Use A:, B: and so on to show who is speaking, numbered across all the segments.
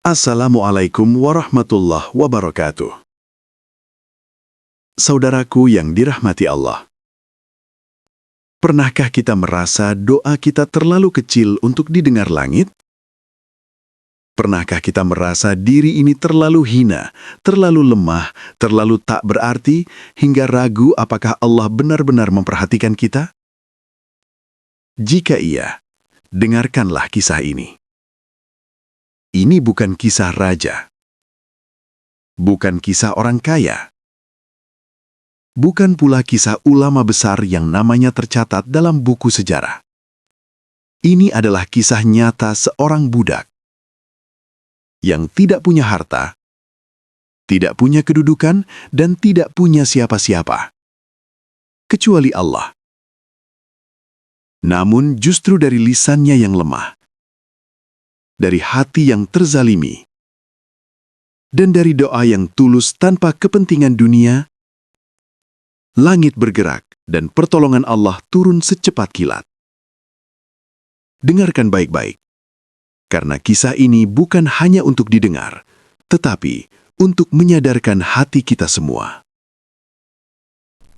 A: Assalamualaikum warahmatullahi wabarakatuh. Saudaraku yang dirahmati Allah. Pernahkah kita merasa doa kita terlalu kecil untuk didengar langit? Pernahkah kita merasa diri ini terlalu hina, terlalu lemah, terlalu tak berarti, hingga ragu apakah Allah benar-benar memperhatikan kita? Jika iya, dengarkanlah kisah ini. Ini bukan kisah raja. Bukan kisah orang kaya. Bukan pula kisah ulama besar yang namanya tercatat dalam buku sejarah. Ini adalah kisah nyata seorang budak yang tidak punya harta, tidak punya kedudukan, dan tidak punya siapa-siapa, kecuali Allah. Namun justru dari lisannya yang lemah, dari hati yang terzalimi, dan dari doa yang tulus tanpa kepentingan dunia, langit bergerak dan pertolongan Allah turun secepat kilat. Dengarkan baik-baik, karena kisah ini bukan hanya untuk didengar, tetapi untuk menyadarkan hati kita semua.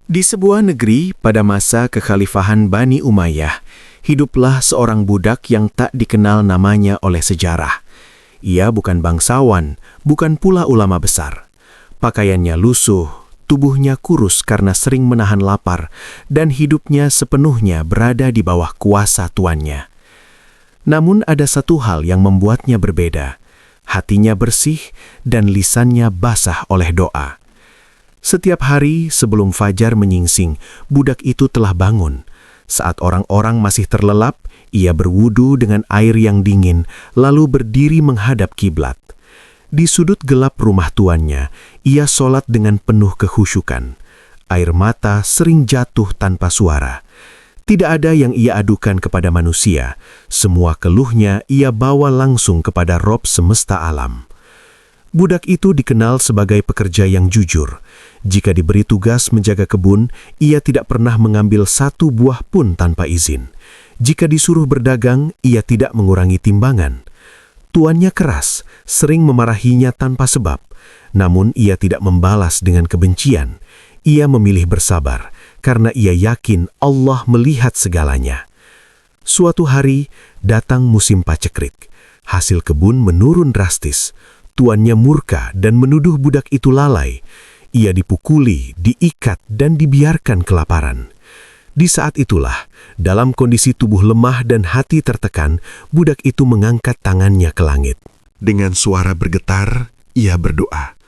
B: Di sebuah negeri pada masa kekhalifahan Bani Umayyah, hiduplah seorang budak yang tak dikenal namanya oleh sejarah. Ia bukan bangsawan, bukan pula ulama besar. Pakaiannya lusuh, tubuhnya kurus karena sering menahan lapar, dan hidupnya sepenuhnya berada di bawah kuasa tuannya. Namun ada satu hal yang membuatnya berbeda. Hatinya bersih dan lisannya basah oleh doa. Setiap hari sebelum fajar menyingsing, budak itu telah bangun. Saat orang-orang masih terlelap, ia berwudu dengan air yang dingin, lalu berdiri menghadap kiblat. Di sudut gelap rumah tuannya, ia sholat dengan penuh kekhusyukan. Air mata sering jatuh tanpa suara. Tidak ada yang ia adukan kepada manusia. Semua keluhnya ia bawa langsung kepada Rob semesta alam. Budak itu dikenal sebagai pekerja yang jujur. Jika diberi tugas menjaga kebun, ia tidak pernah mengambil satu buah pun tanpa izin. Jika disuruh berdagang, ia tidak mengurangi timbangan. Tuannya keras, sering memarahinya tanpa sebab. Namun ia tidak membalas dengan kebencian. Ia memilih bersabar, karena ia yakin Allah melihat segalanya. Suatu hari, datang musim paceklik. Hasil kebun menurun drastis. Tuannya murka dan menuduh budak itu lalai. Ia dipukuli, diikat, dan dibiarkan kelaparan. Di saat itulah, dalam kondisi tubuh lemah dan hati tertekan, budak itu mengangkat tangannya ke langit.
C: Dengan suara bergetar, ia berdoa,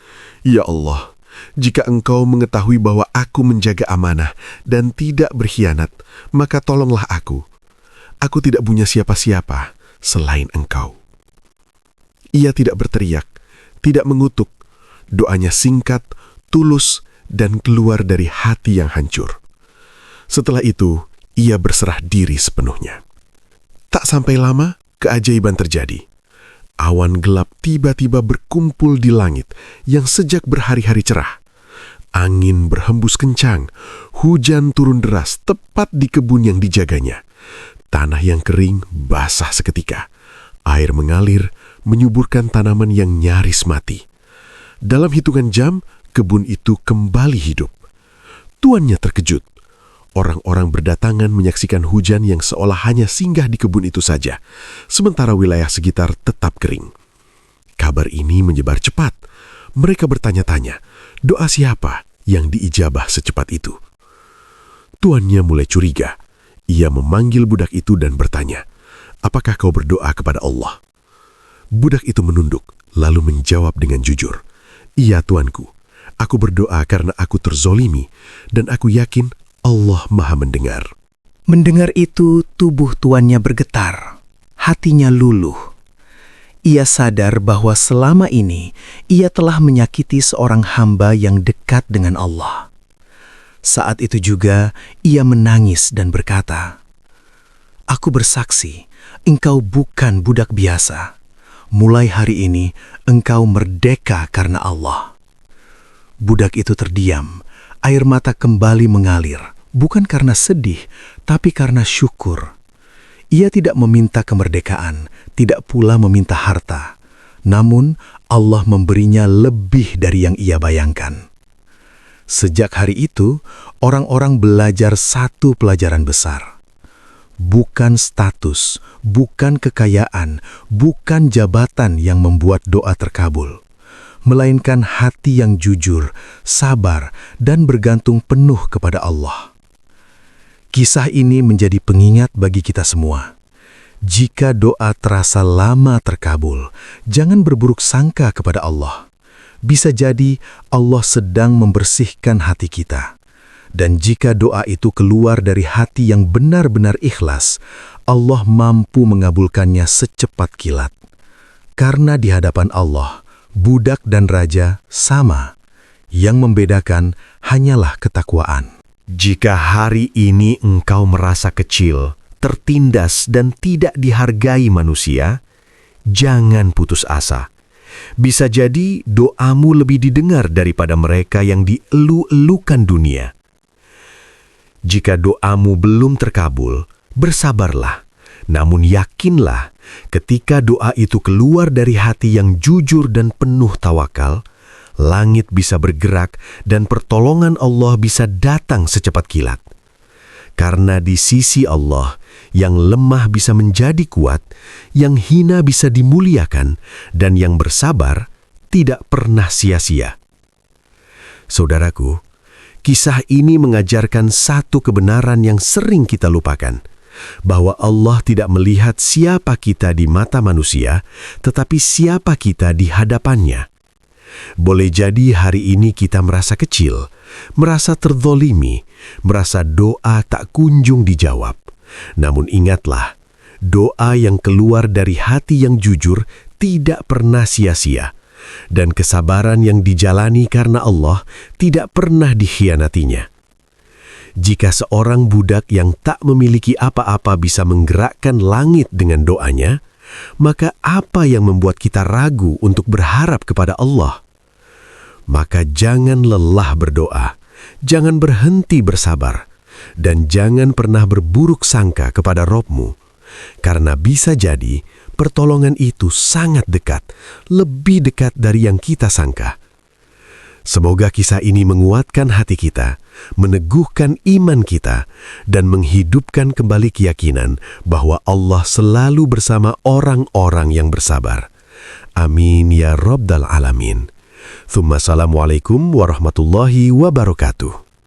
C: "Ya Allah, jika Engkau mengetahui bahwa aku menjaga amanah dan tidak berkhianat, maka tolonglah aku. Aku tidak punya siapa-siapa selain Engkau." Ia tidak berteriak, tidak mengutuk. Doanya singkat, tulus, dan keluar dari hati yang hancur. Setelah itu, ia berserah diri sepenuhnya. Tak sampai lama, keajaiban terjadi. Awan gelap tiba-tiba berkumpul di langit yang sejak berhari-hari cerah. Angin berhembus kencang, hujan turun deras tepat di kebun yang dijaganya. Tanah yang kering basah seketika. Air mengalir, menyuburkan tanaman yang nyaris mati. Dalam hitungan jam, kebun itu kembali hidup. Tuannya terkejut. Orang-orang berdatangan menyaksikan hujan yang seolah hanya singgah di kebun itu saja, sementara wilayah sekitar tetap kering. Kabar ini menyebar cepat. Mereka bertanya-tanya, doa siapa yang diijabah secepat itu? Tuannya mulai curiga. Ia memanggil budak itu dan bertanya, "Apakah kau berdoa kepada Allah?" Budak itu menunduk, lalu menjawab dengan jujur, "Iya tuanku, aku berdoa karena aku terzolimi, dan aku yakin Allah Maha mendengar."
B: Mendengar itu, tubuh tuannya bergetar, hatinya luluh. Ia sadar bahwa selama ini ia telah menyakiti seorang hamba yang dekat dengan Allah. Saat itu juga ia menangis dan berkata, "Aku bersaksi, engkau bukan budak biasa. Mulai hari ini, engkau merdeka karena Allah." Budak itu terdiam, air mata kembali mengalir, bukan karena sedih, tapi karena syukur. Ia tidak meminta kemerdekaan, tidak pula meminta harta.
A: namun Allah memberinya lebih dari yang ia bayangkan. Sejak hari itu, orang-orang belajar satu pelajaran besar. Bukan status, bukan kekayaan, bukan jabatan yang membuat doa terkabul, melainkan hati yang jujur, sabar, dan bergantung penuh kepada Allah. Kisah ini menjadi pengingat bagi kita semua. Jika doa terasa lama terkabul, jangan berburuk sangka kepada Allah. Bisa jadi Allah sedang membersihkan hati kita. Dan jika doa itu keluar dari hati yang benar-benar ikhlas, Allah mampu mengabulkannya secepat kilat. Karena di hadapan Allah, budak dan raja sama. Yang membedakan hanyalah ketakwaan.
B: Jika hari ini engkau merasa kecil, tertindas dan tidak dihargai manusia, jangan putus asa. Bisa jadi doamu lebih didengar daripada mereka yang dielu-elukan dunia. Jika doamu belum terkabul, bersabarlah. Namun yakinlah, ketika doa itu keluar dari hati yang jujur dan penuh tawakal, langit bisa bergerak dan pertolongan Allah bisa datang secepat kilat. Karena di sisi Allah, yang lemah bisa menjadi kuat, yang hina bisa dimuliakan, dan yang bersabar tidak pernah sia-sia. Saudaraku, kisah ini mengajarkan satu kebenaran yang sering kita lupakan, bahwa Allah tidak melihat siapa kita di mata manusia, tetapi siapa kita di hadapannya. Boleh jadi hari ini kita merasa kecil, merasa terzolimi, merasa doa tak kunjung dijawab. Namun ingatlah, doa yang keluar dari hati yang jujur tidak pernah sia-sia, dan kesabaran yang dijalani karena Allah tidak pernah dikhianatinya. Jika seorang budak yang tak memiliki apa-apa bisa menggerakkan langit dengan doanya, maka apa yang membuat kita ragu untuk berharap kepada Allah? Maka jangan lelah berdoa, jangan berhenti bersabar, dan jangan pernah berburuk sangka kepada Robmu, karena bisa jadi pertolongan itu sangat dekat, lebih dekat dari yang kita sangka. Semoga kisah ini menguatkan hati kita, meneguhkan iman kita, dan menghidupkan kembali keyakinan bahwa Allah selalu bersama orang-orang yang bersabar. Amin ya Rabbal Alamin. Thumma assalamualaikum warahmatullahi wabarakatuh.